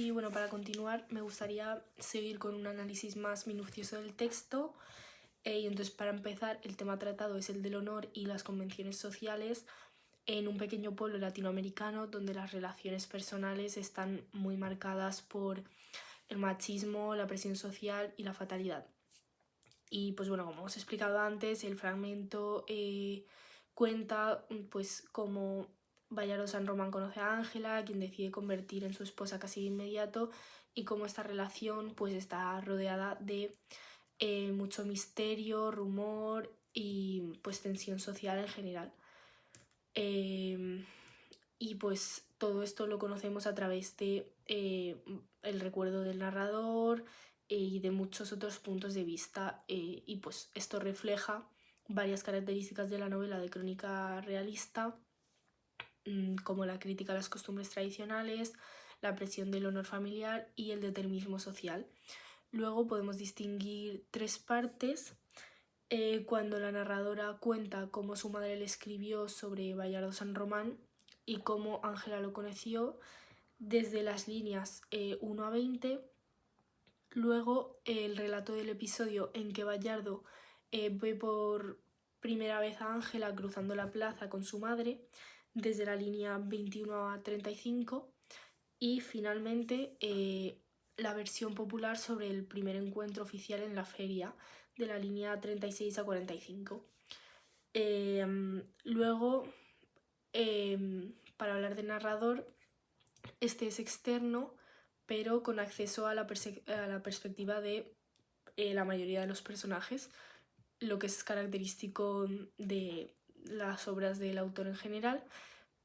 Y bueno, para continuar me gustaría seguir con un análisis más minucioso del texto. Y entonces, para empezar, el tema tratado es el del honor y las convenciones sociales en un pequeño pueblo latinoamericano donde las relaciones personales están muy marcadas por el machismo, la presión social y la fatalidad. Y pues bueno, como os he explicado antes, el fragmento cuenta pues cómo Bayardo San Román conoce a Ángela, quien decide convertir en su esposa casi de inmediato, y cómo esta relación pues está rodeada de mucho misterio, rumor y pues tensión social en general. Y pues todo esto lo conocemos a través de el recuerdo del narrador y de muchos otros puntos de vista, y pues esto refleja varias características de la novela de crónica realista, como la crítica a las costumbres tradicionales, la presión del honor familiar y el determinismo social. Luego podemos distinguir tres partes. Cuando la narradora cuenta cómo su madre le escribió sobre Bayardo San Román y cómo Ángela lo conoció, desde las líneas 1 a 20. Luego el relato del episodio en que Bayardo ve por primera vez a Ángela cruzando la plaza con su madre, desde la línea 21 a 35. Y finalmente la versión popular sobre el primer encuentro oficial en la feria, de la línea 36 a 45. Luego, para hablar del narrador, este es externo, pero con acceso a la perspectiva de la mayoría de los personajes, lo que es característico de las obras del autor en general,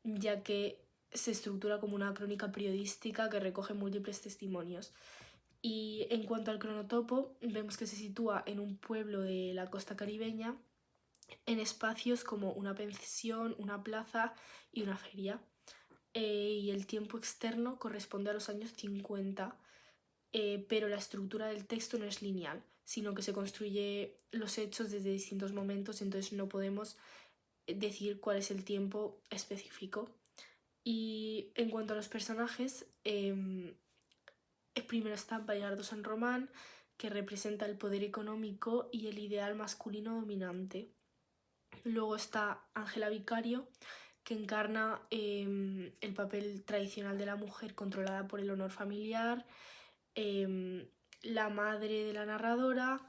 ya que se estructura como una crónica periodística que recoge múltiples testimonios. Y en cuanto al cronotopo, vemos que se sitúa en un pueblo de la costa caribeña, en espacios como una pensión, una plaza y una feria. Y el tiempo externo corresponde a los años 50, pero la estructura del texto no es lineal, sino que se construye los hechos desde distintos momentos, entonces no podemos decir cuál es el tiempo específico. Y en cuanto a los personajes, primero está Bayardo San Román, que representa el poder económico y el ideal masculino dominante. Luego está Ángela Vicario, que encarna el papel tradicional de la mujer controlada por el honor familiar, la madre de la narradora,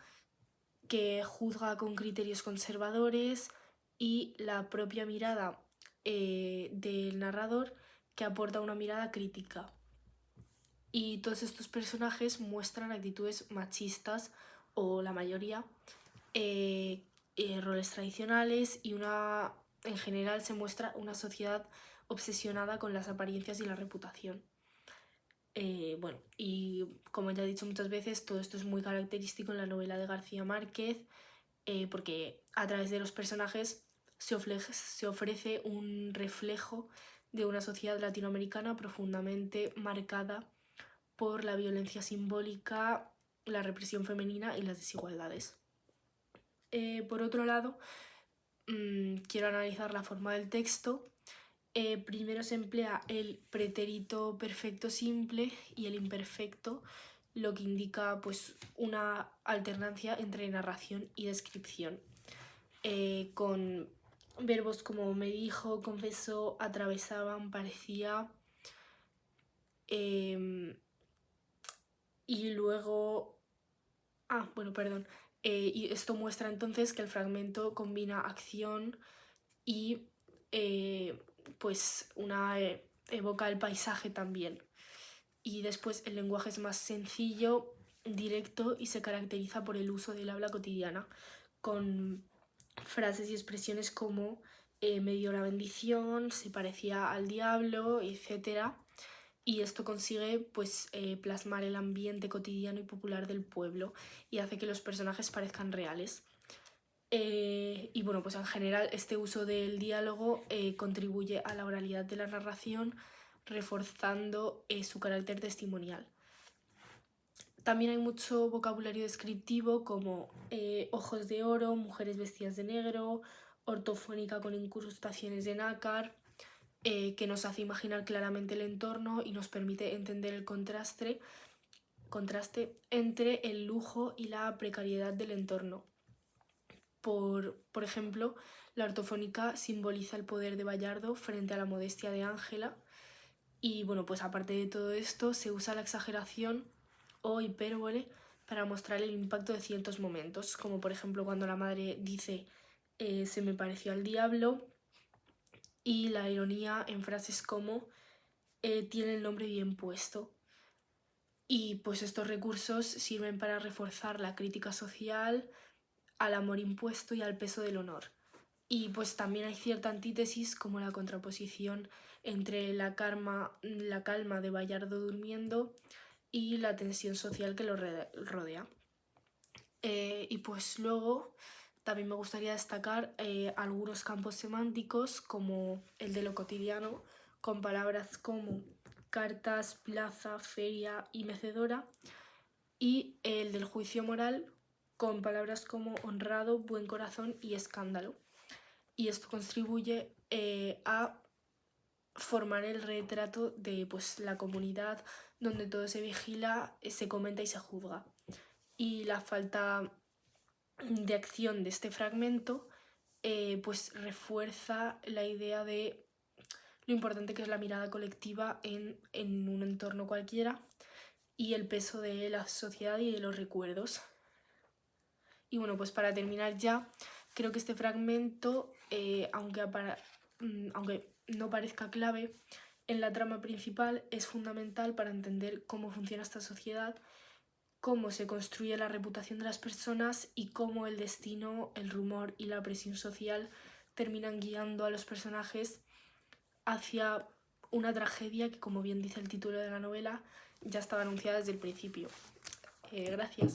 que juzga con criterios conservadores, y la propia mirada del narrador, que aporta una mirada crítica. Y todos estos personajes muestran actitudes machistas, o la mayoría, roles tradicionales, y en general se muestra una sociedad obsesionada con las apariencias y la reputación. Bueno, y como ya he dicho muchas veces, todo esto es muy característico en la novela de García Márquez, porque a través de los personajes se ofrece un reflejo de una sociedad latinoamericana profundamente marcada por la violencia simbólica, la represión femenina y las desigualdades. Por otro lado, quiero analizar la forma del texto. Primero se emplea el pretérito perfecto simple y el imperfecto, lo que indica pues una alternancia entre narración y descripción, con verbos como me dijo, confesó, atravesaban, parecía, y luego... y esto muestra entonces que el fragmento combina acción y pues evoca el paisaje también. Y después el lenguaje es más sencillo, directo, y se caracteriza por el uso del habla cotidiana, con frases y expresiones como me dio la bendición, se parecía al diablo, etc. Y esto consigue pues plasmar el ambiente cotidiano y popular del pueblo y hace que los personajes parezcan reales. Y bueno, pues en general este uso del diálogo contribuye a la oralidad de la narración, reforzando su carácter testimonial. También hay mucho vocabulario descriptivo, como ojos de oro, mujeres vestidas de negro, ortofónica con incrustaciones de nácar, que nos hace imaginar claramente el entorno y nos permite entender el contraste entre el lujo y la precariedad del entorno. Por ejemplo, la ortofónica simboliza el poder de Bayardo frente a la modestia de Ángela. Y bueno, pues aparte de todo esto, se usa la exageración o hipérbole para mostrar el impacto de ciertos momentos, como por ejemplo cuando la madre dice se me pareció al diablo, y la ironía en frases como tiene el nombre bien puesto. Y pues estos recursos sirven para reforzar la crítica social, al amor impuesto y al peso del honor. Y pues también hay cierta antítesis como la contraposición entre la calma de Bayardo durmiendo y la tensión social que lo rodea. Y pues luego también me gustaría destacar algunos campos semánticos como el de lo cotidiano, con palabras como cartas, plaza, feria y mecedora, y el del juicio moral con palabras como honrado, buen corazón y escándalo. Y esto contribuye a formar el retrato de pues, la comunidad donde todo se vigila, se comenta y se juzga. Y la falta de acción de este fragmento pues refuerza la idea de lo importante que es la mirada colectiva en un entorno cualquiera y el peso de la sociedad y de los recuerdos. Y bueno, pues para terminar ya, creo que este fragmento, aunque no parezca clave, en la trama principal es fundamental para entender cómo funciona esta sociedad, cómo se construye la reputación de las personas y cómo el destino, el rumor y la presión social terminan guiando a los personajes hacia una tragedia que, como bien dice el título de la novela, ya estaba anunciada desde el principio. Gracias.